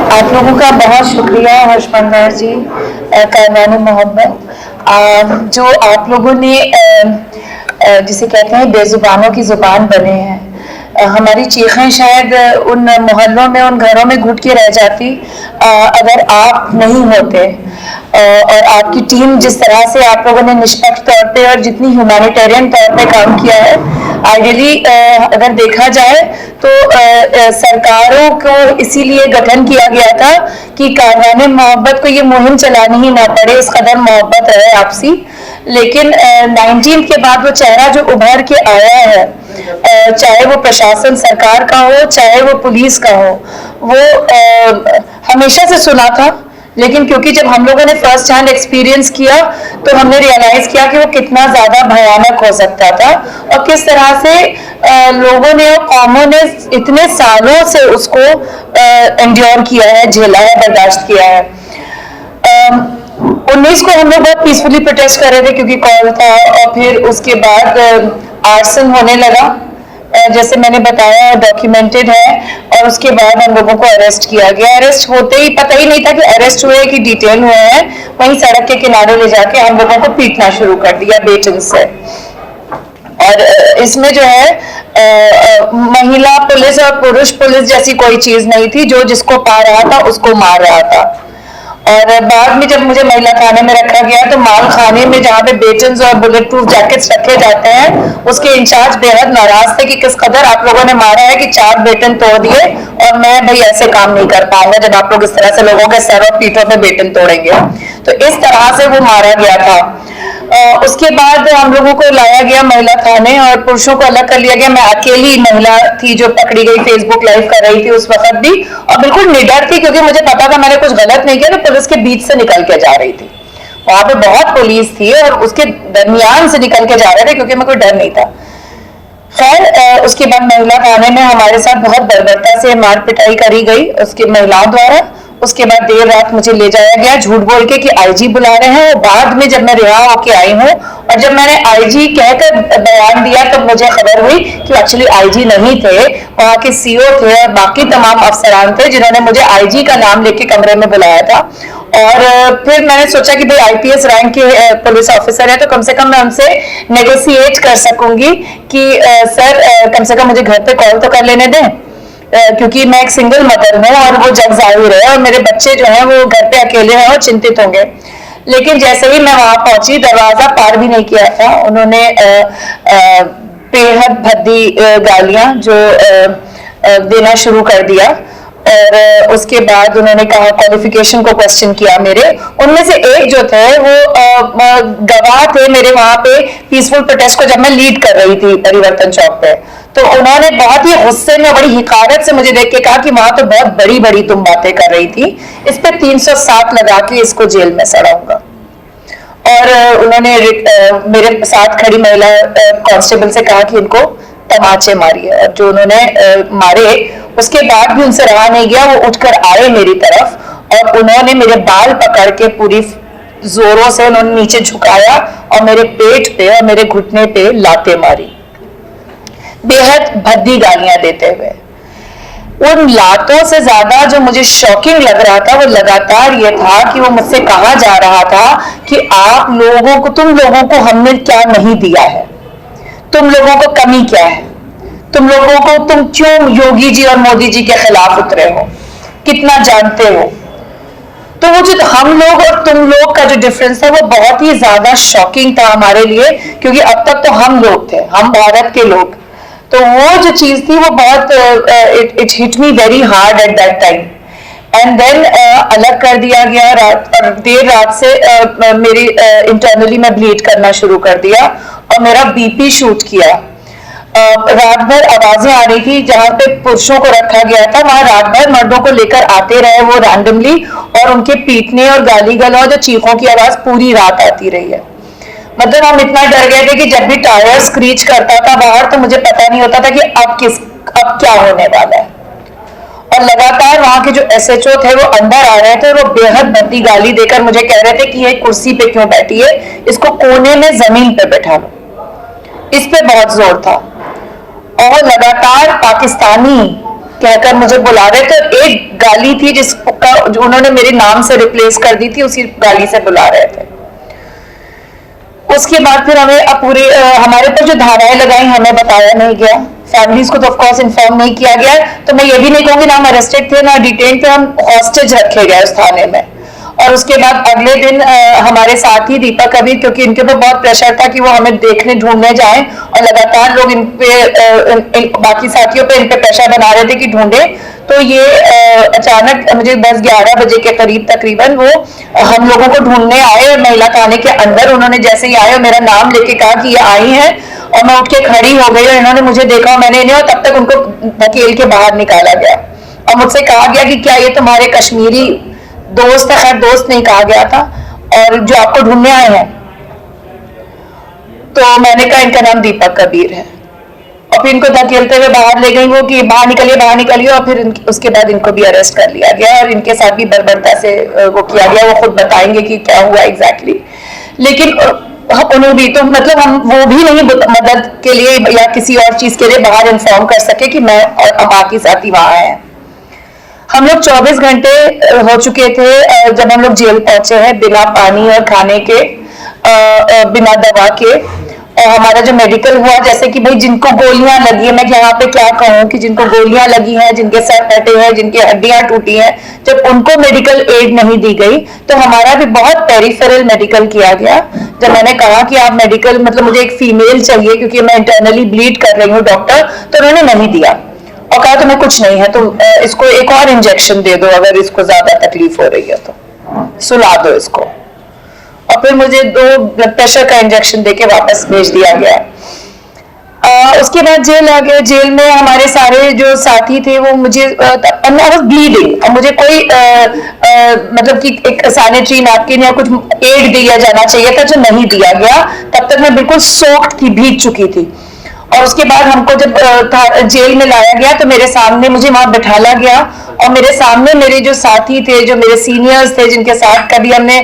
आप लोगों का बहुत शुक्रिया हर्षमंदार जी, कारवान मोहब्बत, जो आप लोगों ने जिसे कहते हैं बेजुबानों की जुबान बने हैं। हमारी चीखें शायद उन मोहल्लों में, उन घरों में घुट के रह जाती अगर आप नहीं होते। और आपकी टीम जिस तरह से आप लोगों ने निष्पक्ष तौर पे और जितनी ह्यूमैनिटेरियन तौर पे काम किया है, आइडियली अगर देखा जाए तो सरकारों को इसीलिए गठन किया गया था कि कारवाने मोहब्बत को ये मुहिम चलानी ही ना पड़े, इस कदर मोहब्बत रहे आपसी। लेकिन 19 के बाद वो चेहरा जो उभर के आया है, चाहे वो प्रशासन सरकार का हो, चाहे वो पुलिस का हो, वो हमेशा से सुना था, लेकिन क्योंकि जब हम लोगों ने फर्स्ट हैंड एक्सपीरियंस किया तो हमने रियलाइज किया कि वो कितना ज्यादा भयानक हो सकता था और किस तरह से लोगों ने और कौमों ने इतने सालों से उसको एंड्योर किया है, झेला है, बर्दाश्त किया है। 19 को हम लोग बहुत पीसफुली प्रोटेस्ट कर रहे थे क्योंकि कॉल था, और फिर उसके बाद आर्सन होने लगा, जैसे मैंने बताया डॉक्यूमेंटेड है, और उसके बाद हम लोगों को अरेस्ट किया गया। अरेस्ट होते ही पता ही नहीं था कि अरेस्ट हुए कि डिटेन हुए हैं, वहीं सड़क के किनारे ले जाके हम लोगों को पीटना शुरू कर दिया बेटन से। और इसमें जो है महिला पुलिस और पुरुष पुलिस जैसी कोई चीज नहीं थी, जो जिसको पा रहा था उसको मार रहा था। और बाद में जब मुझे महिला खाने में रखा गया तो माल खाने में जहाँ पे बेटन्स और बुलेट प्रूफ जैकेट्स रखे जाते हैं, उसके इंचार्ज बेहद नाराज थे कि किस कदर आप लोगों ने मारा है कि 4 बेटन तोड़ दिए, और मैं भाई ऐसे काम नहीं कर पाऊंगा जब आप लोग इस तरह से लोगों के सर और पीठों पे बेटन तोड़ेंगे। तो इस तरह से वो मारा गया था। उसके बाद हम लोगों को लाया गया महिला थाने और पुरुषों को अलग कर लिया गया। मैं अकेली महिला थी जो पकड़ी गई, फेसबुक लाइव कर रही थी उस वक्त भी, और बिल्कुल निडर थी क्योंकि मुझे पता था मैंने कुछ गलत नहीं किया। मैं पुलिस के बीच से निकल के जा रही थी, वहां पे बहुत पुलिस थी और उसके दरमियान से निकल के जा रहे थे क्योंकि मैं कोई डर नहीं था। खैर उसके बाद महिला थाने में हमारे साथ बहुत बर्बरता से मार पिटाई करी गई उसकी महिलाओं द्वारा। उसके बाद देर रात मुझे ले जाया गया झूठ बोल के कि आईजी बुला रहे हैं। बाद में जब मैं रिहा होके आई हूँ और जब मैंने आईजी कहकर बयान दिया तब मुझे खबर हुई कि एक्चुअली आईजी नहीं थे, वहां के सीओ थे और बाकी तमाम अफसरान थे जिन्होंने मुझे आईजी का नाम लेके कमरे में बुलाया था। और फिर मैंने सोचा कि भाई आईपीएस रैंक के पुलिस ऑफिसर है तो कम से कम मैं उनसे नेगोशिएट कर सकूंगी कि सर कम से कम मुझे घर पे कॉल तो कर लेने दें, क्योंकि मैं एक सिंगल मदर हूँ और वो जग जाहिर है और मेरे बच्चे जो हैं वो घर पे अकेले हैं और चिंतित होंगे। लेकिन जैसे ही मैं वहां पहुंची, दरवाजा पार भी नहीं किया था, उन्होंने बेहद भद्दी गालियां जो देना शुरू कर दिया। और उसके बाद उन्होंने कहा, क्वालिफिकेशन को क्वेश्चन किया मेरे। उनमें से एक जो थे वो गवाह थे मेरे वहां पे पीसफुल प्रोटेस्ट को जब मैं लीड कर रही थी परिवर्तन चौक पे। तो उन्होंने बहुत ही गुस्से में, बड़ी हिकारत से मुझे देख के कहा कि वहां तो बहुत बड़ी बड़ी तुम बातें कर रही थी, इस पे 307 लगा के इसको जेल में सड़ाऊंगा। और उन्होंने मेरे साथ खड़ी महिला कांस्टेबल से कहा कि इनको तमाचे मारिए। और जो उन्होंने मारे उसके बाद भी उनसे रहा नहीं गया, वो उठकर आए मेरी तरफ और उन्होंने मेरे बाल पकड़ के पूरी जोरों से उन्होंने नीचे झुकाया और मेरे पेट पे और मेरे घुटने पे लाते मारी, बेहद भद्दी गालियां देते हुए। उन लातों से ज्यादा जो मुझे शॉकिंग लग रहा था वो लगातार ये था कि वो मुझसे कहा जा रहा था कि आप लोगों को, तुम लोगों को हमने क्या नहीं दिया है, तुम लोगों को कमी क्या है, तुम लोगों को, तुम क्यों योगी जी और मोदी जी के खिलाफ उतरे हो, कितना जानते हो। तो वो जो हम लोग और तुम लोग का जो डिफरेंस है वो बहुत ही ज्यादा शॉकिंग था हमारे लिए, क्योंकि अब तक तो हम लोग थे, हम भारत के लोग। तो वो जो चीज थी वो बहुत it hit me very hard at that time. And then अलग कर दिया गया रात, और देर रात से मेरी इंटरनली मैं ब्लीड करना शुरू कर दिया और मेरा बीपी शूट किया। रात भर आवाजें आ रही थी, जहां पे पुरुषों को रखा गया था वहां रात भर मर्दों को लेकर आते रहे वो रैंडमली, और उनके पीटने और गाली गलौज और चीखों की आवाज पूरी रात आती रही है। मतलब हम इतना डर गए थे कि जब भी टायर स्क्रीच करता था बाहर तो मुझे पता नहीं होता था कि अब क्या होने वाला है। और लगातार वहां के जो एसएचओ थे वो अंदर आ रहे थे और वो बेहद भद्दी गाली देकर मुझे कह रहे थे कि ये कुर्सी पे क्यों बैठी है, इसको कोने में जमीन पे बैठा लो। इस पे बहुत जोर था। और लगातार पाकिस्तानी कहकर मुझे बुला रहे थे, और एक गाली थी जिसका जो उन्होंने मेरे नाम से रिप्लेस कर दी थी, उसी गाली से बुला रहे थे। उसके बाद फिर हमें पूरे हमारे पर जो धाराएं लगाई हमें बताया नहीं गया, फैमिलीज को तो ऑफकोर्स इन्फॉर्म नहीं किया गया। तो मैं ये भी नहीं कहूंगी ना हम अरेस्टेड थे ना डिटेन थे, हम हॉस्टेज रखे गए उस थाने में। और उसके बाद अगले दिन हमारे साथी दीपक कबीर, क्योंकि इनके ऊपर बहुत प्रेशर था कि वो हमें देखने ढूंढने जाएं, और लगातार लोग इन पे बाकी साथियों पे इन पे प्रेशर बना रहे थे कि ढूंढे। तो ये अचानक मुझे 10-11 बजे के करीब तकरीबन वो हम लोगों को ढूंढने आए महिला थाने के अंदर। उन्होंने जैसे ही आए और मेरा नाम लेके कहा कि ये आई हैं, और मैं उठ के खड़ी हो गई और इन्होंने मुझे देखा, मैंने इन्हें, और तब तक उनको धकेल के बाहर निकाला गया और मुझसे कहा गया कि क्या ये तुम्हारे कश्मीरी दोस्त है? खैर दोस्त नहीं कहा गया था, और जो आपको ढूंढने आए हैं। तो मैंने कहा इनका नाम दीपक कबीर है, और फिर इनको धकेलते हुए बाहर ले गई वो कि बाहर निकलिए, और फिर उसके बाद इनको भी अरेस्ट कर लिया गया और इनके साथ भी बर्बरता से वो किया गया। वो खुद बताएंगे कि क्या हुआ एग्जैक्टली। लेकिन उन्हें भी तो मतलब हम वो भी नहीं मदद के लिए या किसी और चीज के लिए बाहर इन्फॉर्म कर सके कि मैं और बाकी साथी वहां हैं। हम लोग 24 घंटे हो चुके थे जब हम लोग जेल पहुंचे हैं, बिना पानी और खाने के, बिना दवा के। और हमारा जो मेडिकल हुआ, जैसे कि भाई जिनको गोलियां लगी है, मैं यहाँ पे क्या कहूँ कि जिनको गोलियां लगी हैं, जिनके सर फटे हैं, जिनकी हड्डियां टूटी हैं, जब उनको मेडिकल एड नहीं दी गई तो हमारा भी बहुत पेरिफेरल मेडिकल किया गया। जब मैंने कहा कि आप मेडिकल मतलब मुझे एक फीमेल चाहिए क्योंकि मैं इंटरनली ब्लीड कर रही हूँ डॉक्टर, तो उन्होंने नहीं दिया और कहा तुम्हें कुछ नहीं है, तो इसको एक और इंजेक्शन दे दो, अगर इसको ज्यादा तकलीफ हो रही है तो सुला दो इसको। और फिर मुझे 2 ब्लड प्रेशर का इंजेक्शन देके वापस भेज दिया गया। उसके बाद जेल आ गया। जेल में हमारे सारे जो साथी थे वो मुझे ब्लीडिंग, और मुझे कोई मतलब कि एक सैनिटरी नैपकिन या कुछ एड दिया जाना चाहिए था जो नहीं दिया गया। तब तक मैं बिल्कुल सोक्ड थी, भीग चुकी थी। और उसके बाद हमको जब जेल में लाया गया तो मेरे सामने मुझे वहां बैठाला गया, और मेरे सामने मेरे जो साथी थे, जो मेरे सीनियर्स थे, जिनके साथ कभी हमने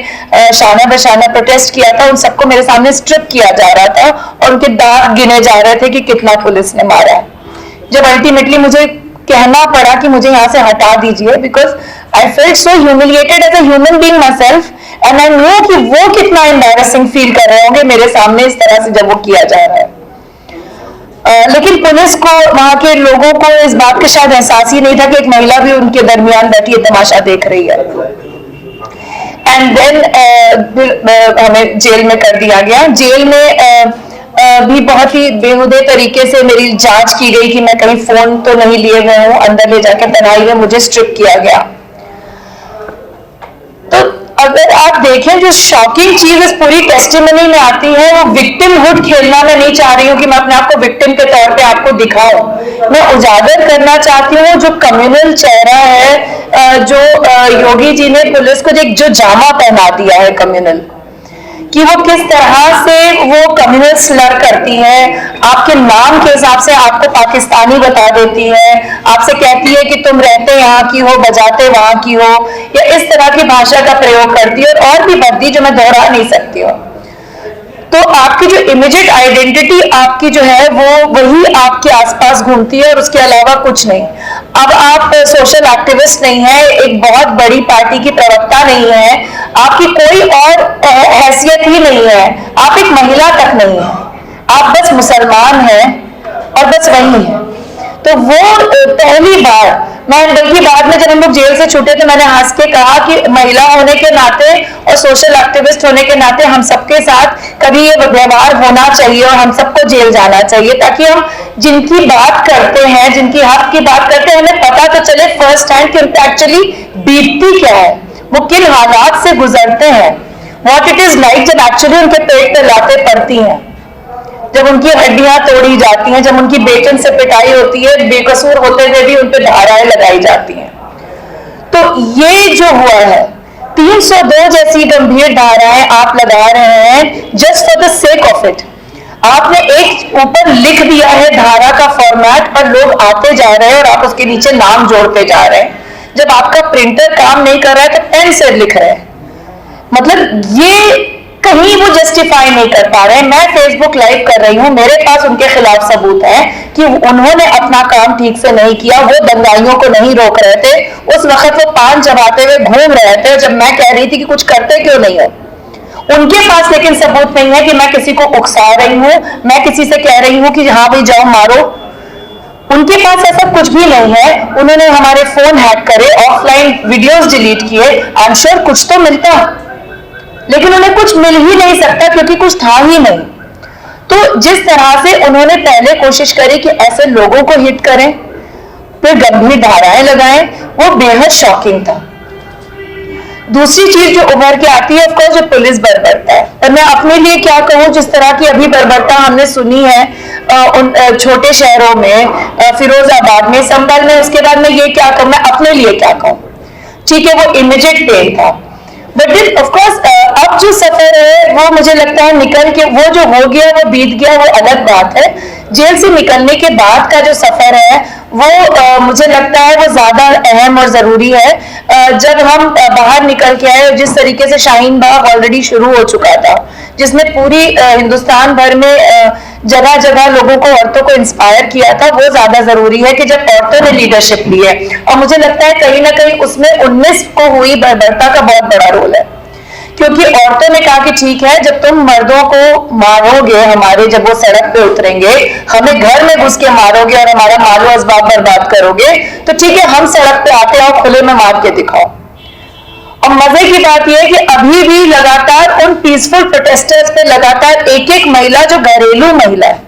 शाना बशाना प्रोटेस्ट किया था, उन सबको मेरे सामने स्ट्रिप किया जा रहा था और उनके दाग गिने जा रहे थे कि कितना पुलिस ने मारा। जब अल्टीमेटली मुझे कहना पड़ा कि मुझे यहाँ से हटा दीजिए, because I felt so humiliated as a human being myself, and I know कि वो कितना एम्बैरेसिंग फील कर रहे होंगे मेरे सामने इस तरह से जब वो किया जा रहा है। लेकिन पुलिस को, वहां के लोगों को इस बात का शायद एहसास ही नहीं था कि एक महिला भी उनके दरमियान बैठी ये तमाशा देख रही है। एंड देन हमें जेल में कर दिया गया। जेल में भी बहुत ही बेहुदे तरीके से मेरी जांच की गई कि मैं कहीं फोन तो नहीं लिए हुए हूँ। अंदर ले जाकर तन्हाई में मुझे स्ट्रिप किया गया। तो अगर आप देखें, जो शॉकिंग चीज इस पूरी टेस्टिमनी में आती है, वो विक्टिमहुड खेलना मैं नहीं चाह रही हूँ कि मैं अपने आप को विक्टिम के तौर पे आपको दिखाऊं। मैं उजागर करना चाहती हूँ जो कम्युनल चेहरा है, जो योगी जी ने पुलिस को जो जामा पहना दिया है कम्युनल, कि वो किस तरह से वो कम्युनल स्लर करती है, आपके नाम के हिसाब से आपको पाकिस्तानी बता देती है, आपसे कहती है कि तुम रहते यहाँ की हो, बजाते वहां की हो, या इस तरह की भाषा का प्रयोग करती है और भी वर्दी जो मैं दोहरा नहीं सकती हूँ। तो आपकी जो इमीडिएट आइडेंटिटी आपकी जो है वो वही आपके आसपास घूमती है और उसके अलावा कुछ नहीं। अब आप सोशल एक्टिविस्ट नहीं है, एक बहुत बड़ी पार्टी की प्रवक्ता नहीं है, आपकी कोई और हैसियत ही नहीं है, आप एक महिला तक नहीं है, आप बस मुसलमान हैं और बस वही है। तो वो पहली बार, मैं बल्कि बाद में जब हम लोग जेल से छूटे तो मैंने हंस के कहा कि महिला होने के नाते और सोशल एक्टिविस्ट होने के नाते हम सबके साथ कभी ये व्यवहार होना चाहिए और हम सबको जेल जाना चाहिए, ताकि हम जिनकी बात करते हैं, जिनकी हक की बात करते हैं, हमें पता तो चले फर्स्ट हैंड कि उनको एक्चुअली बीतती क्या है, वो किन हालात से गुजरते हैं, व्हाट इट इज लाइक जब एक्चुअली उनके पेट पे लातें पड़ती हैं, जब उनकी हड्डियां तोड़ी जाती हैं, जब उनकी बेचैन से पिटाई होती है, बेकसूर होते हुए भी उन पर धाराएं लगाई जाती हैं। तो ये जो हुआ है, 302 जैसी गंभीर धाराएं आप लगा रहे हैं just for the sake of it. आपने एक ऊपर लिख दिया है धारा का फॉर्मेट और लोग आते जा रहे हैं और आप उसके नीचे नाम जोड़ते जा रहे हैं। जब आपका प्रिंटर काम नहीं कर रहा है तो पेन से लिख रहे हैं। मतलब ये कहीं वो जस्टिफाई नहीं कर पा रहे हैं। मैं फेसबुक लाइव कर रही हूँ, मेरे पास उनके खिलाफ सबूत है कि उन्होंने अपना काम ठीक से नहीं किया, वो दंगाइयों को नहीं रोक रहे थे, उस वक्त वो पान चबाते हुए घूम रहे थे जब मैं कह रही थी कि कुछ करते क्यों नहीं हो। उनके पास लेकिन सबूत नहीं है कि मैं किसी को उकसा रही हूं, मैं किसी से कह रही हूं कि हाँ भाई जाओ मारो। उनके पास ऐसा कुछ भी नहीं है। उन्होंने हमारे फोन हैक करे, ऑफलाइन वीडियोस डिलीट किए, आई एम श्योर कुछ तो मिलता, लेकिन उन्हें कुछ मिल ही नहीं सकता क्योंकि कुछ था ही नहीं। तो जिस तरह से उन्होंने पहले कोशिश करी कि ऐसे लोगों को हिट करें, फिर गंभीर धाराएं लगाएं, वो बेहद शॉकिंग था। दूसरी चीज जो उभर के आती है ऑफकोर्स जो पुलिस बर्बरता है, और मैं अपने लिए क्या कहूं, जिस तरह की अभी बर्बरता हमने सुनी है उन छोटे शहरों में, फिरोजाबाद में, संभल में, उसके बाद में ये क्या कहूं, मैं अपने लिए क्या कहूं। ठीक है वो इमीडिएट पेन था, बट देन ऑफ कोर्स अब जो सफर है वो मुझे लगता है निकल के, वो जो हो गया वो बीत गया, वो अलग बात है। जेल से निकलने के बाद का जो सफर है वो मुझे लगता है वो ज्यादा अहम और जरूरी है। जब हम बाहर निकल के आए, जिस तरीके से शाहीन बाग ऑलरेडी शुरू हो चुका था, जिसने पूरी हिंदुस्तान भर में जगह जगह लोगों को, औरतों को इंस्पायर किया था, वो ज्यादा जरूरी है कि जब औरतों ने लीडरशिप ली है। और मुझे लगता है कहीं ना कहीं उसमें 19 को हुई बर्बरता का बहुत बड़ा रोल है, क्योंकि औरतों ने कहा कि ठीक है जब तुम मर्दों को मारोगे, हमारे जब वो सड़क पे उतरेंगे, हमें घर में घुस के मारोगे और हमारा मालो असबाब बर्बाद करोगे, तो ठीक है हम सड़क पे आते आओ, खुले में मार के दिखाओ। और मजे की बात यह है कि अभी भी लगातार उन पीसफुल प्रोटेस्टर्स पे लगातार एक एक महिला, जो घरेलू महिला है,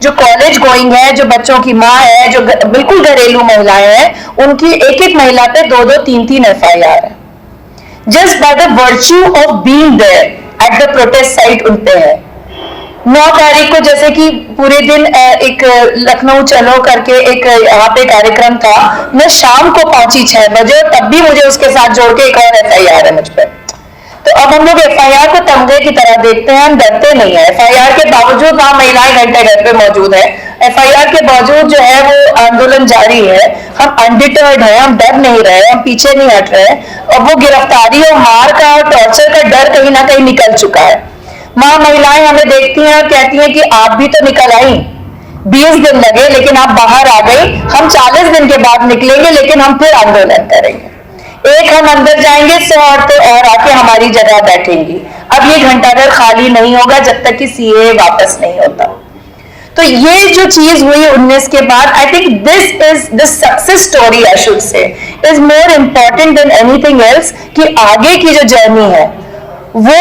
जो कॉलेज गोइंग है, जो बच्चों की माँ है, जो बिल्कुल घरेलू महिलाएं हैं, उनकी एक एक महिला पे 2-2, 3-3 FIR है, just by the virtue of being there at the protest site उन पे है। 9 तारीख को जैसे कि पूरे दिन एक लखनऊ चलो करके एक यहाँ पे कार्यक्रम था, मैं शाम को पहुंची 6 बजे, तब भी मुझे उसके साथ जोड़ के एक और FIR है मुझ पर। तो अब हम लोग FIR को तमगे की तरह देखते हैं, हम डरते नहीं है। FIR के बावजूद वहां महिलाएं घंटे घर पे मौजूद है, FIR के बावजूद जो है वो आंदोलन जारी है, हम अनडिटर्ड है, हम डर नहीं रहे, हम पीछे नहीं हट रहे, और वो गिरफ्तारी और मार का और टॉर्चर का डर कहीं ना कहीं निकल चुका है। माँ महिलाएं हमें देखती हैं और कहती हैं कि आप भी तो निकल आई, 20 दिन लगे लेकिन आप बाहर आ गई, हम 40 दिन के बाद निकलेंगे लेकिन हम फिर आंदोलन करेंगे। एक हम अंदर जाएंगे, 100 औरतें और आके हमारी जगह बैठेंगी। अब ये घंटाघर खाली नहीं होगा जब तक कि CAA वापस नहीं होता। तो ये जो चीज हुई 19 के बाद, I think this is the success story, I should say, is more important than anything else, कि आगे की जो जर्नी है वो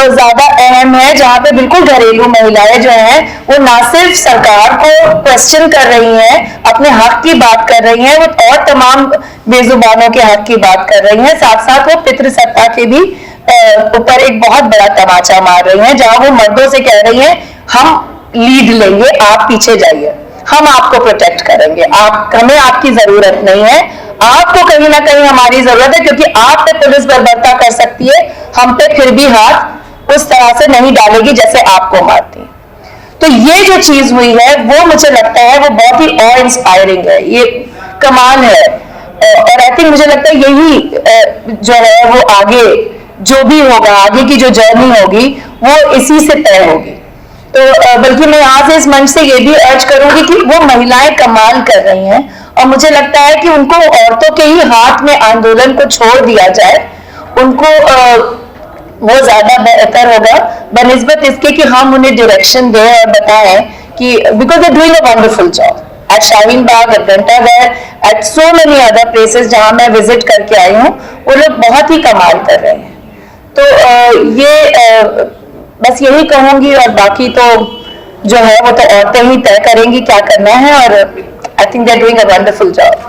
ज्यादा अहम है, जहां पे बिल्कुल घरेलू महिलाएं जो हैं वो ना सिर्फ सरकार को क्वेश्चन कर रही हैं, अपने हक की बात कर रही हैं, वो और तमाम बेजुबानों के हक की बात कर रही हैं, साथ साथ वो पितृसत्ता के भी ऊपर एक बहुत बड़ा तमाचा मार रही हैं, जहां वो मर्दों से कह रही हैं हम लीड लेंगे, आप पीछे जाइए, हम आपको प्रोटेक्ट करेंगे, हमें आपकी जरूरत नहीं है, आपको कहीं ना कहीं हमारी जरूरत है, क्योंकि आप पे पुलिस बर्बरता कर सकती है, हम पे फिर भी हाथ उस तरह से नहीं डालेगी जैसे आपको मारती। तो ये जो चीज हुई है वो मुझे लगता है वो बहुत ही ऑ इंस्पायरिंग है, ये कमाल है। और आई थिंक मुझे लगता है यही जो है वो आगे जो भी होगा, आगे की जो जर्नी होगी वो इसी से तय होगी। तो बल्कि मैं यहाँ से इस मंच से ये भी अर्ज करूंगी कि वो महिलाएं कमाल कर रही हैं, और मुझे लगता है कि उनको औरतों के ही हाथ में आंदोलन को छोड़ दिया जाए, उनको वो ज्यादा बेहतर होगा बनिस्बत इसके कि हम उन्हें डायरेक्शन दें और बताएं कि because they doing a wonderful job at Shaheen Bagh, at Ghantaghar, at so many other places जहां मैं विजिट करके आई हूँ, वो लोग बहुत ही कमाल कर रहे हैं। तो ये बस यही कहूंगी, और बाकी तो जो है वो तो औरतें ही तय करेंगी क्या करना है, और I think they are doing a wonderful job.